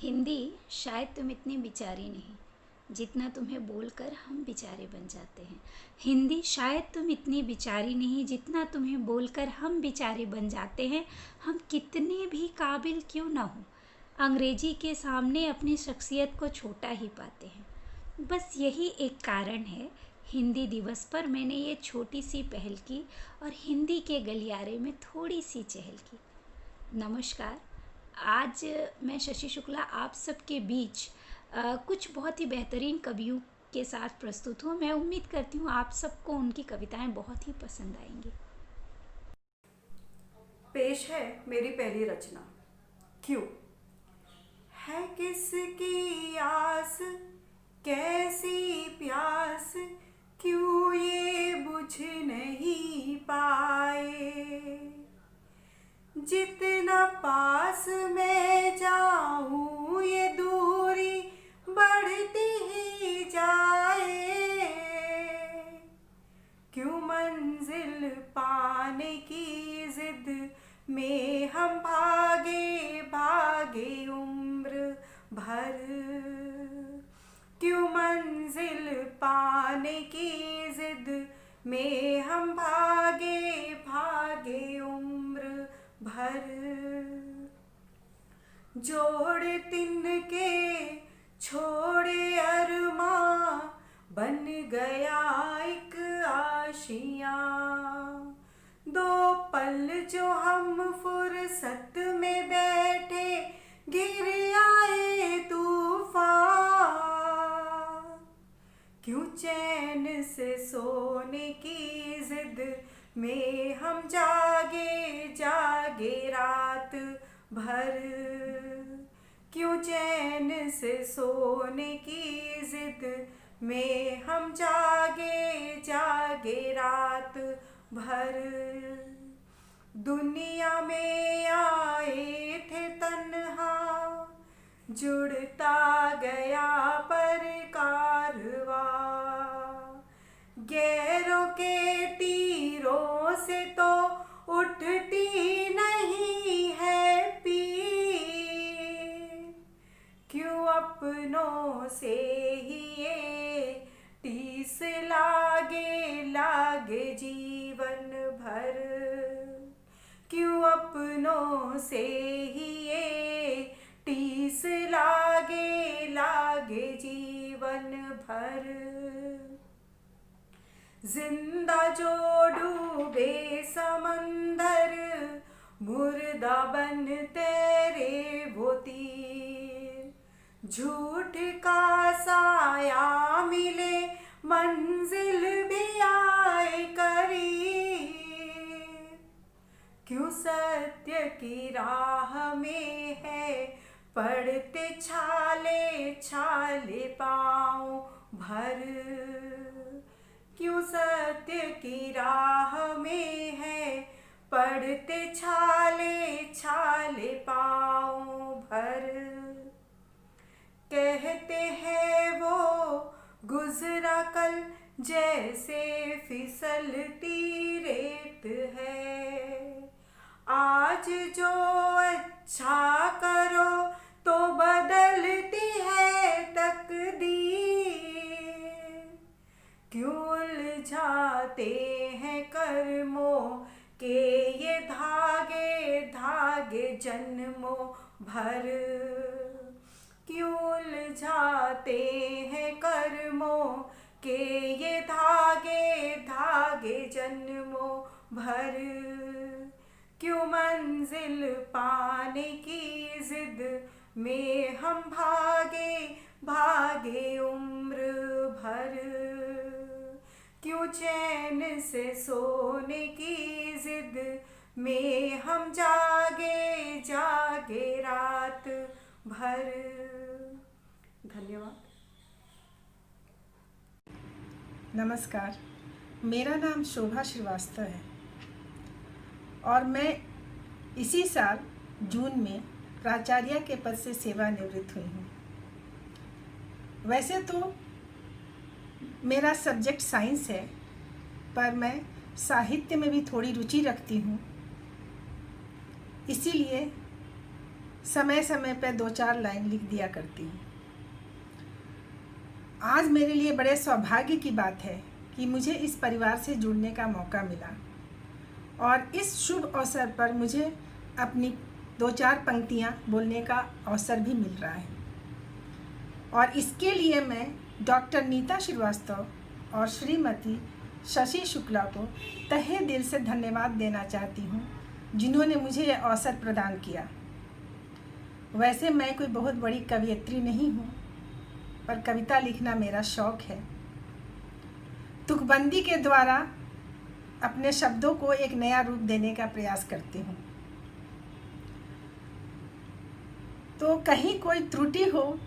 हिंदी शायद तुम इतनी बेचारी नहीं जितना तुम्हें बोलकर हम बेचारे बन जाते हैं। हिंदी शायद तुम इतनी बेचारी नहीं जितना तुम्हें बोलकर हम बेचारे बन जाते हैं। हम कितने भी काबिल क्यों ना हो, अंग्रेजी के सामने अपनी शख्सियत को छोटा ही पाते हैं। बस यही एक कारण है हिंदी दिवस पर मैंने ये छोटी सी पहल की और हिंदी के गलियारे में थोड़ी सी चहल की। नमस्कार। आज मैं शशि शुक्ला आप सबके बीच कुछ बहुत ही बेहतरीन कवियों के साथ प्रस्तुत हूँ। मैं उम्मीद करती हूँ आप सबको उनकी कविताएं बहुत ही पसंद आएंगी। पेश है मेरी पहली रचना। क्यों है किसकी आस, कैसी प्यास, क्यों ये बुझ नहीं पाए। जितना पास मैं जाऊं ये दूरी बढ़ती ही जाए। क्यों मंजिल पाने की जिद में हम भागे भागे उम्र भर। क्यों मंजिल पाने की जिद में हम भागे भागे उम्र भर। जोड़े तिनके छोड़े अरमां, बन गया एक आशियां। दो पल जो हम फुर्सत में बैठे, गिर आए तूफान। क्यों चैन से सोने की जिद में हम जागे जागे रात भर। क्यों चैन से सोने की जिद में हम जागे जागे रात भर। दुनिया में आए थे तन्हा, जुड़ता गया पर कारवां। गैरों के तीरों से तो उठती नहीं है पीर। क्यों अपनों से ही ये टीस लागे लागे जीवन भर। क्यों अपनों से ही ये टीस लागे लागे जीवन भर। जिंदा जो डूबे समंदर, मुर्दा बन तेरे वो तीर। झूठ का साया मिले, मंजिल भी आए करीब। क्यों सत्य की राह में है पड़ते छाले छाले पाँव भर। क्यों सत्य की राह में है पड़ते छाले छाले पाँव भर। कहते हैं वो गुजरा कल जैसे फिसलती रेत है। आज जो अच्छा करो तो बदलती है तकदीर। क्यों उलझाते हैं कर्मों के ये धागे धागे जन्मों भर। क्यों उलझाते हैं कर्मों के ये धागे धागे जन्मों भर। क्यों मंजिल पाने की जिद में हम भागे भागे उम्र भर। क्यों चैन से सोने की जिद में हम जागे जागे रात भर। धन्यवाद। नमस्कार, मेरा नाम शोभा श्रीवास्तव है और मैं इसी साल जून में प्राचार्य के पद से सेवानिवृत्त हुई हूँ। वैसे तो मेरा सब्जेक्ट साइंस है, पर मैं साहित्य में भी थोड़ी रुचि रखती हूँ। इसीलिए समय समय पर 2-4 लाइन लिख दिया करती हूँ। आज मेरे लिए बड़े सौभाग्य की बात है कि मुझे इस परिवार से जुड़ने का मौका मिला और इस शुभ अवसर पर मुझे अपनी 2-4 पंक्तियाँ बोलने का अवसर भी मिल रहा है। और इसके लिए मैं डॉक्टर नीता श्रीवास्तव और श्रीमती शशि शुक्ला को तहे दिल से धन्यवाद देना चाहती हूँ, जिन्होंने मुझे यह अवसर प्रदान किया। वैसे मैं कोई बहुत बड़ी कवयित्री नहीं हूँ, पर कविता लिखना मेरा शौक है। तुकबंदी के द्वारा अपने शब्दों को एक नया रूप देने का प्रयास करती हूँ। तो कहीं कोई त्रुटि हो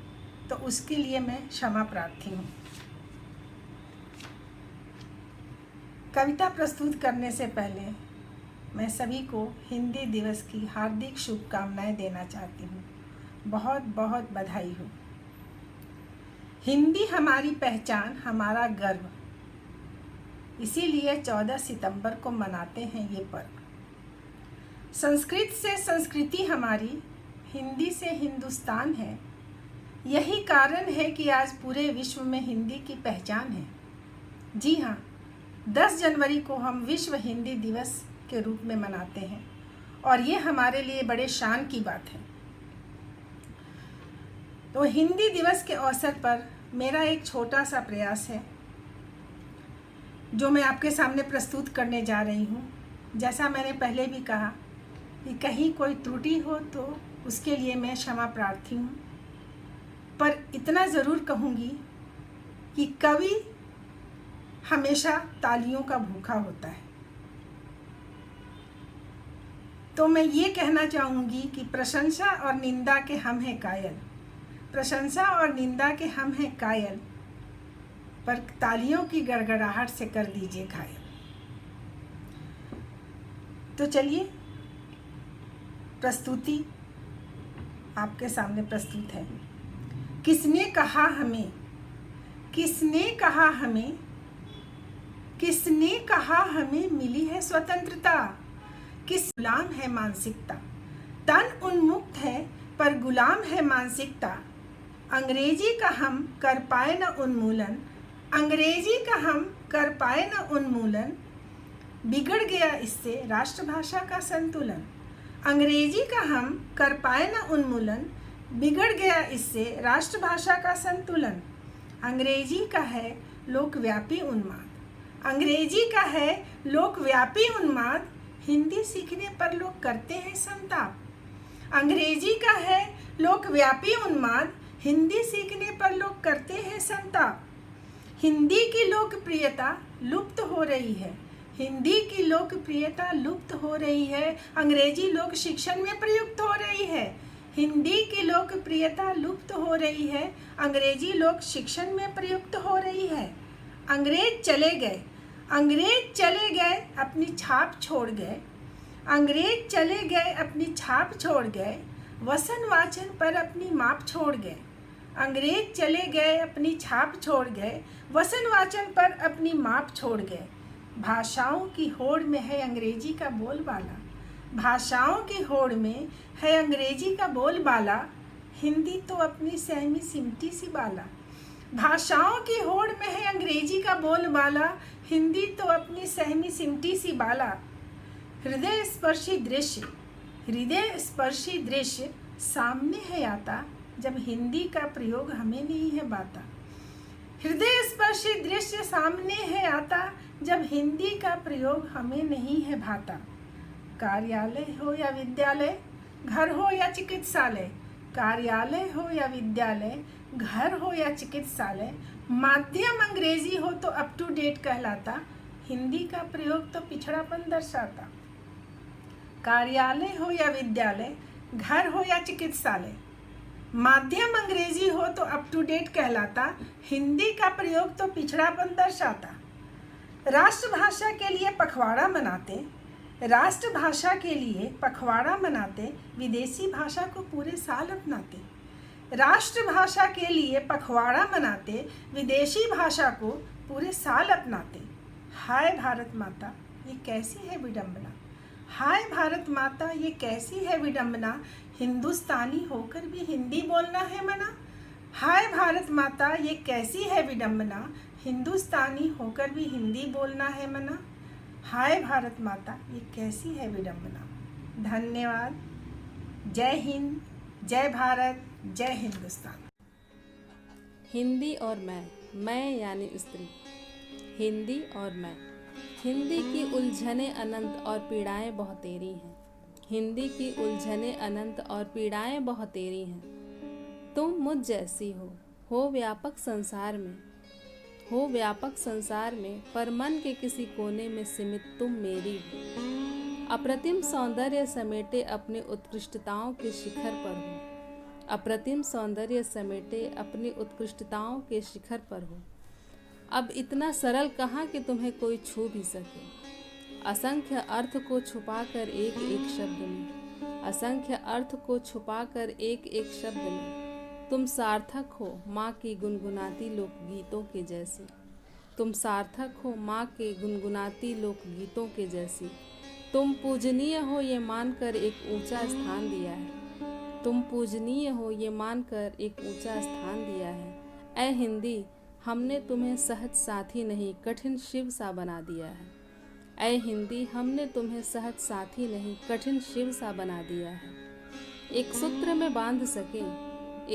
तो उसके लिए मैं क्षमा प्रार्थी हूँ। कविता प्रस्तुत करने से पहले मैं सभी को हिंदी दिवस की हार्दिक शुभकामनाएं देना चाहती हूँ। बहुत बहुत बधाई हो। हिंदी हमारी पहचान, हमारा गर्व, इसीलिए 14 सितंबर को मनाते हैं ये पर्व। संस्कृत से संस्कृति हमारी, हिंदी से हिंदुस्तान है। यही कारण है कि आज पूरे विश्व में हिंदी की पहचान है। जी हाँ, 10 जनवरी को हम विश्व हिंदी दिवस के रूप में मनाते हैं और ये हमारे लिए बड़े शान की बात है। तो हिंदी दिवस के अवसर पर मेरा एक छोटा सा प्रयास है जो मैं आपके सामने प्रस्तुत करने जा रही हूँ। जैसा मैंने पहले भी कहा कि कहीं कोई त्रुटि हो तो उसके लिए मैं क्षमा प्रार्थी हूँ, पर इतना ज़रूर कहूँगी कि कवि हमेशा तालियों का भूखा होता है। तो मैं ये कहना चाहूँगी कि प्रशंसा और निंदा के हम हैं कायल, प्रशंसा और निंदा के हम हैं कायल, पर तालियों की गड़गड़ाहट से कर दीजिए घायल। तो चलिए, प्रस्तुति आपके सामने प्रस्तुत है। किसने कहा हमें, किसने कहा हमें, किसने कहा हमें मिली है स्वतंत्रता, किस गुलाम है मानसिकता। तन उन्मुक्त है पर गुलाम है मानसिकता। अंग्रेजी का हम कर पाए न उन्मूलन, अंग्रेजी का हम कर पाए न उन्मूलन। बिगड़ गया इससे राष्ट्रभाषा का संतुलन। अंग्रेजी का हम कर पाए न उन्मूलन, बिगड़ गया इससे राष्ट्रभाषा का संतुलन। अंग्रेजी का है लोकव्यापी उन्माद, अंग्रेजी का है लोकव्यापी उन्माद। हिंदी सीखने पर लोग करते हैं संताप। अंग्रेजी का है लोकव्यापी उन्माद, हिंदी सीखने पर लोग करते हैं संताप। हिंदी की लोकप्रियता लुप्त हो रही है, हिंदी की लोकप्रियता लुप्त हो रही है। अंग्रेजी लोक शिक्षण में प्रयुक्त हो रही है, हिंदी की लोकप्रियता लुप्त हो रही है। अंग्रेजी लोक शिक्षण में प्रयुक्त हो रही है। अंग्रेज चले गए, अंग्रेज चले गए अपनी छाप छोड़ गए, अंग्रेज चले गए अपनी छाप छोड़ गए। वसन वाचन पर अपनी माप छोड़ गए, अंग्रेज चले गए अपनी छाप छोड़ गए। वसन वाचन पर अपनी माप छोड़ गए। भाषाओं की होड़ में है अंग्रेजी का बोलबाला, भाषाओं की होड़ में है अंग्रेजी का बोलबाला। हिंदी तो अपनी सहमी सिमटी सी बाला। भाषाओं की होड़ में है अंग्रेजी का बोलबाला, हिंदी तो अपनी सहमी सिमटी सी बाला। हृदय स्पर्शी दृश्य, हृदय स्पर्शी दृश्य सामने है आता, जब हिंदी का प्रयोग हमें नहीं है बाता। हृदय स्पर्शी दृश्य सामने है आता, जब हिंदी का प्रयोग हमें नहीं है भाता। कार्यालय हो या विद्यालय, घर हो या चिकित्सालय, कार्यालय हो या विद्यालय, घर हो या चिकित्सालय, माध्यम अंग्रेजी हो तो अप टू डेट कहलाता, हिंदी का प्रयोग तो पिछड़ापन दर्शाता। कार्यालय हो या विद्यालय, घर हो या चिकित्सालय, माध्यम अंग्रेजी हो तो अप टू डेट कहलाता, हिंदी का प्रयोग तो पिछड़ापन दर्शाता। राष्ट्रभाषा के लिए पखवाड़ा मनाते, राष्ट्रभाषा के लिए पखवाड़ा मनाते, विदेशी भाषा को पूरे साल अपनाते। राष्ट्रभाषा के लिए पखवाड़ा मनाते, विदेशी भाषा को पूरे साल अपनाते। हाय भारत माता, ये कैसी है विडंबना। हाय भारत माता ये कैसी है विडंबना, हिंदुस्तानी होकर भी हिंदी बोलना है मना। हाय भारत माता ये कैसी है विडंबना, हिंदुस्तानी होकर भी हिंदी बोलना है मना। हाय भारत माता ये कैसी है विडंबना। धन्यवाद। जय हिंद, जय भारत, जय हिंदुस्तान। हिंदी और मैं यानी स्त्री। हिंदी और मैं। हिंदी की उलझनें अनंत और पीड़ाएं बहुतेरी हैं। हिंदी की उलझनें अनंत और पीड़ाएं बहुतेरी हैं। तुम मुझ जैसी हो व्यापक संसार में, हो व्यापक संसार में, पर मन के किसी कोने में सीमित तुम मेरी हो। अप्रतिम सौंदर्य समेटे अपनी उत्कृष्टताओं के शिखर पर हो। अप्रतिम सौंदर्य समेटे अपनी उत्कृष्टताओं के शिखर पर हो। अब इतना सरल कहाँ कि तुम्हें कोई छू भी सके। असंख्य अर्थ को छुपाकर एक एक शब्द में, असंख्य अर्थ को छुपाकर एक एक शब्द में, तुम सार्थक हो माँ की गुनगुनाती लोकगीतों के जैसी। तुम सार्थक हो माँ के गुनगुनाती लोकगीतों के जैसी। तुम पूजनीय हो ये मानकर एक ऊंचा स्थान दिया है। तुम पूजनीय हो ये मानकर एक ऊंचा स्थान दिया है। ऐ हिंदी, हमने तुम्हें सहज साथी नहीं कठिन शिव सा बना दिया है। ऐ हिंदी, हमने तुम्हें सहज साथी नहीं कठिन शिव सा बना दिया है। एक सूत्र में बांध सके,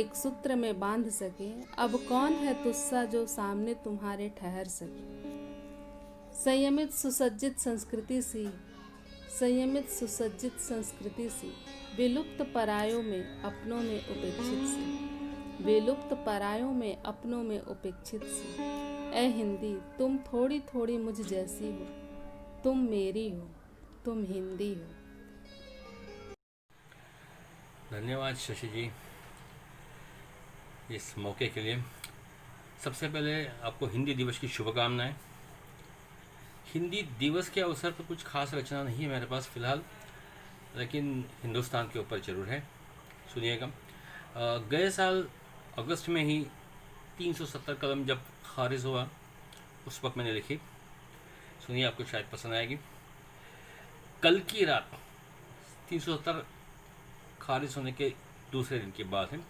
एक सूत्र में बांध सके, अब कौन है तुस्सा जो सामने तुम्हारे ठहर सके। संयमित सुसज्जित संस्कृति सी, संयमित सुसज्जित संस्कृति सी, विलुप्त परायों में अपनों में उपेक्षित सी, विलुप्त परायों में अपनों में उपेक्षित सी। ऐ हिंदी, तुम थोड़ी थोड़ी मुझ जैसी हो, तुम मेरी हो, तुम हिंदी हो। धन्यवाद शशि जी इस मौके के लिए। सबसे पहले आपको हिंदी दिवस की शुभकामनाएं। हिंदी दिवस के अवसर पर कुछ खास रचना नहीं है मेरे पास फ़िलहाल, लेकिन हिंदुस्तान के ऊपर ज़रूर है। सुनिएगा। गए साल अगस्त में ही 370 कलम जब खारिज हुआ, उस वक्त मैंने लिखी। सुनिए, आपको शायद पसंद आएगी। कल की रात 370 खारिज होने के दूसरे दिन की बात है।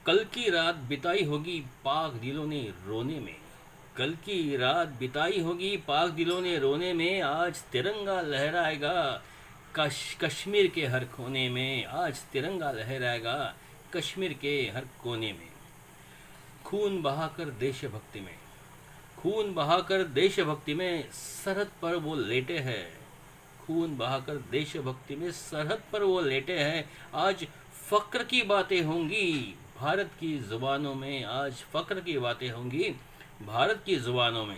कल की रात बिताई होगी पाक दिलों ने रोने में। कल की रात बिताई होगी पाक दिलों ने रोने में। आज तिरंगा लहराएगा कश्मीर के हर कोने में। आज तिरंगा लहराएगा कश्मीर के हर कोने में। खून बहाकर देशभक्ति में, खून बहाकर देशभक्ति में सरहद पर वो लेटे हैं। खून बहाकर देशभक्ति में सरहद पर वो लेटे हैं। आज फ़क्र की बातें होंगी भारत की ज़ुबानों में। आज फ़क्र की बातें होंगी भारत की ज़ुबानों में।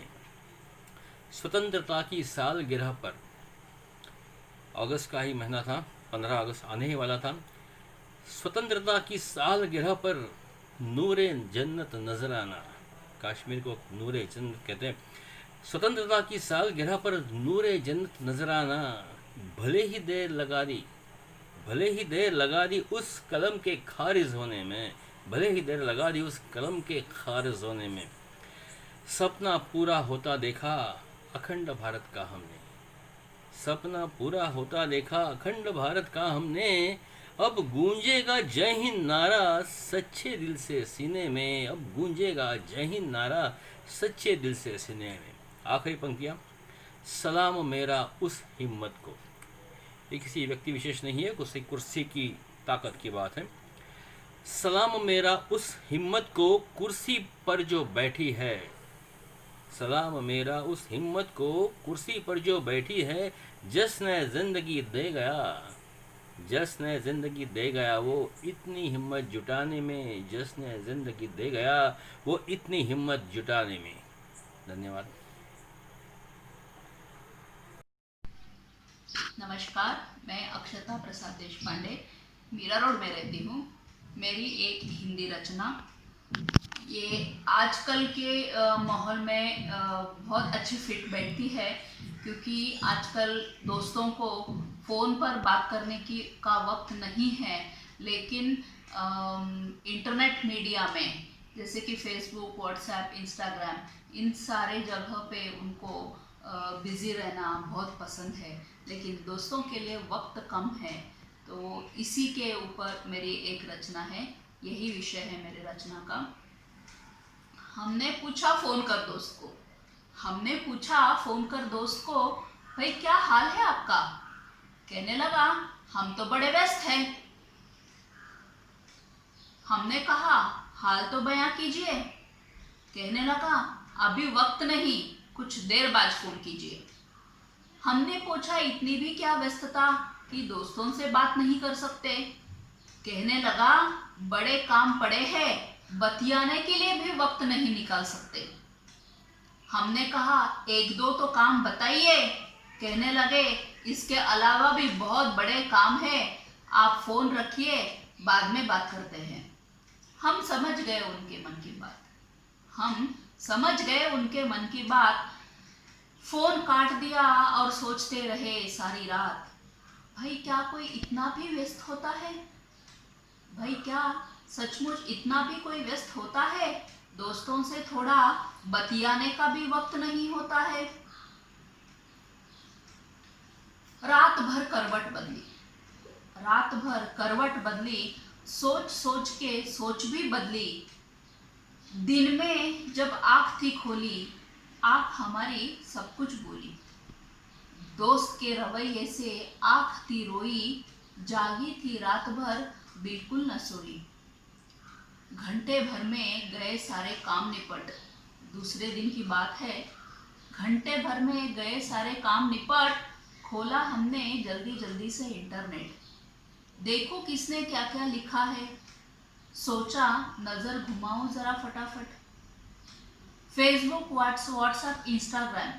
स्वतंत्रता की सालगिरह पर, अगस्त का ही महीना था, 15 अगस्त आने ही वाला था। स्वतंत्रता की सालगिरह पर नूरे जन्नत नजर आना। कश्मीर को नूरे जन्नत कहते हैं। स्वतंत्रता की सालगिरह पर नूरे जन्नत नजर आना। भले ही देर लगा दी, भले ही देर लगा दी उस कलम के खारिज होने में। भले ही देर लगा दी उस कलम के खारिज होने में। सपना पूरा होता देखा अखंड भारत का हमने। सपना पूरा होता देखा अखंड भारत का हमने। अब गूंजेगा जय हिंद नारा सच्चे दिल से सीने में। अब गूंजेगा जय हिंद नारा सच्चे दिल से सीने में। आखिरी पंक्तियाँ। सलाम मेरा उस हिम्मत को। ये किसी व्यक्ति विशेष नहीं है, किसी कुर्सी की ताकत की बात है। सलाम मेरा उस हिम्मत को कुर्सी पर जो बैठी है। सलाम मेरा उस हिम्मत को कुर्सी पर जो बैठी है। जश्न ज़िंदगी दे गया, जश्न ज़िंदगी दे गया वो इतनी हिम्मत जुटाने में। जश्न ज़िंदगी दे गया वो इतनी हिम्मत जुटाने में। धन्यवाद। नमस्कार, मैं अक्षता प्रसाद देशपांडे मीरा रोड में रहती हूँ। मेरी एक हिंदी रचना, ये आजकल के माहौल में बहुत अच्छी फिट बैठती है, क्योंकि आजकल दोस्तों को फ़ोन पर बात करने का वक्त नहीं है, लेकिन इंटरनेट मीडिया में जैसे कि फेसबुक, व्हाट्सएप, इंस्टाग्राम, इन सारे जगह पे उनको बिज़ी रहना बहुत पसंद है, लेकिन दोस्तों के लिए वक्त कम है। तो इसी के ऊपर मेरी एक रचना है, यही विषय है मेरे रचना का। हमने पूछा फ़ोन कर दोस्त को, हमने पूछा फ़ोन कर दोस्त को, भाई क्या हाल है आपका? कहने लगा हम तो बड़े व्यस्त हैं। हमने कहा हाल तो बयां कीजिए। कहने लगा अभी वक्त नहीं, कुछ देर बाद फ़ोन कीजिए। हमने पूछा इतनी भी क्या व्यस्तता कि दोस्तों से बात नहीं कर सकते? कहने लगा बड़े काम पड़े हैं, बतियाने के लिए भी वक्त नहीं निकाल सकते। हमने कहा एक दो तो काम बताइए। कहने लगे इसके अलावा भी बहुत बड़े काम है, आप फ़ोन रखिए, बाद में बात करते हैं। हम समझ गए उनके मन की बात, हम समझ गए उनके मन की बात। फ़ोन काट दिया और सोचते रहे सारी रात, भाई क्या कोई इतना भी व्यस्त होता है? भाई क्या सचमुच इतना भी कोई व्यस्त होता है? दोस्तों से थोड़ा बतियाने का भी वक्त नहीं होता है। रात भर करवट बदली, रात भर करवट बदली, सोच सोच के सोच भी बदली। दिन में जब आँख थी खोली, आँख हमारी सब कुछ बोली। दोस्त के रवैये से आँख थी रोई, जागी थी रात भर बिल्कुल न सोई। घंटे भर में गए सारे काम निपट, दूसरे दिन की बात है। घंटे भर में गए सारे काम निपट, खोला हमने जल्दी जल्दी से इंटरनेट। देखो किसने क्या क्या लिखा है, सोचा नज़र घुमाऊं ज़रा फटाफट। फेसबुक, व्हाट्सएप, इंस्टाग्राम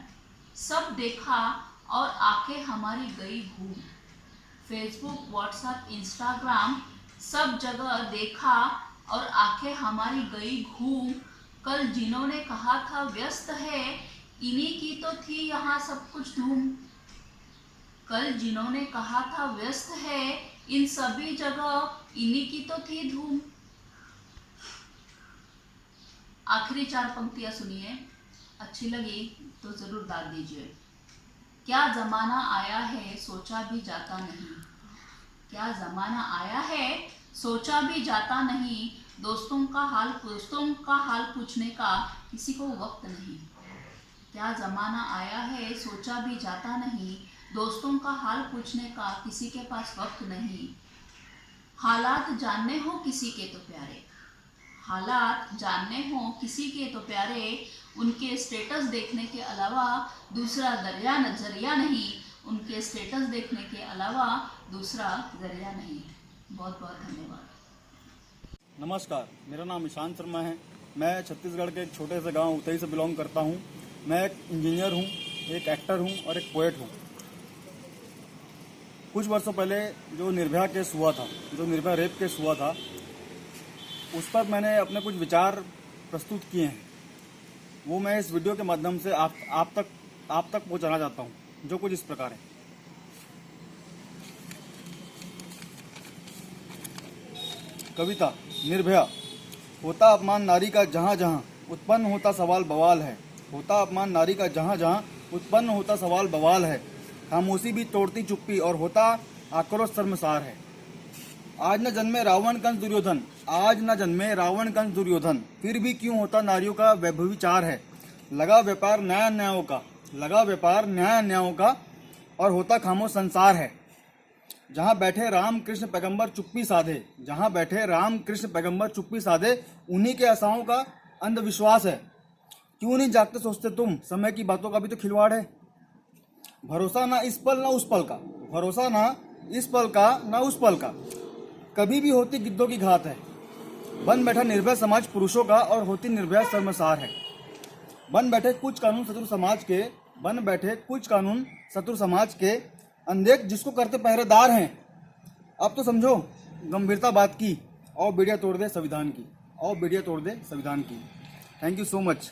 सब देखा और आंखें हमारी गई घूम। फेसबुक, व्हाट्सएप, इंस्टाग्राम सब जगह देखा और आंखें हमारी गई घूम। कल जिन्होंने कहा था व्यस्त है, इन्हीं की तो थी यहाँ सब कुछ धूम। कल जिन्होंने कहा था व्यस्त है, इन सभी जगह इन्हीं की तो थी धूम। आखिरी 4 पंक्तियां सुनिए, अच्छी लगी तो ज़रूर दाद दीजिए। क्या ज़माना आया है सोचा भी जाता नहीं, क्या ज़माना आया है सोचा भी जाता नहीं। दोस्तों का हाल पूछने का किसी को वक्त नहीं। क्या ज़माना आया है सोचा भी जाता नहीं, दोस्तों का हाल पूछने का किसी के पास वक्त नहीं। हालात जानने हो किसी के तो प्यारे, हालात जानने हो किसी के तो प्यारे, उनके स्टेटस देखने के अलावा दूसरा जरिया नहीं, उनके स्टेटस देखने के अलावा दूसरा जरिया नहीं। बहुत बहुत धन्यवाद। नमस्कार, मेरा नाम ईशांत शर्मा है। मैं छत्तीसगढ़ के एक छोटे से गांव उतई से बिलोंग करता हूं। मैं एक इंजीनियर हूं, एक एक्टर हूं और एक पोएट हूं। कुछ वर्षों पहले जो निर्भया केस हुआ था, जो निर्भया रेप केस हुआ था, उस पर मैंने अपने कुछ विचार प्रस्तुत किए हैं। वो मैं इस वीडियो के माध्यम से आप तक पहुंचाना चाहता हूं, जो कुछ इस प्रकार है। कविता निर्भया। होता अपमान नारी का जहाँ जहाँ, उत्पन्न होता सवाल बवाल है। होता अपमान नारी का जहाँ जहाँ, उत्पन्न होता सवाल बवाल है। खामोशी भी तोड़ती चुप्पी और होता आक्रोश शर्मसार है। आज न जन्मे रावण कंस दुर्योधन, आज न जन्मे रावण कंस दुर्योधन, फिर भी क्यों होता नारियों का वैभविचार है। लगा व्यापार न्याय अन्यायों का, लगा व्यापार न्याय अन्यायों का और होता खामोश संसार है। जहाँ बैठे राम कृष्ण पैगंबर चुप्पी साधे, जहाँ बैठे राम कृष्ण पैगंबर चुप्पी साधे, उन्हीं के आशाओं का अंधविश्वास है। क्यों नहीं जागते सोचते तुम, समय की बातों का भी तो खिलवाड़ है। भरोसा ना इस पल ना उस पल का, भरोसा ना इस पल का ना उस पल का, कभी भी होती गिद्धों की घात है। बन बैठा निर्भय समाज पुरुषों का और होती निर्भया शर्मसार है। बन बैठे कुछ कानून शत्रु समाज के, बन बैठे कुछ कानून शत्रु समाज के, अनदेख जिसको करते पहरेदार हैं। अब तो समझो गंभीरता बात की, और बेड़िया तोड़ दे संविधान की, और बेड़िया तोड़ दे संविधान की। Thank you so much.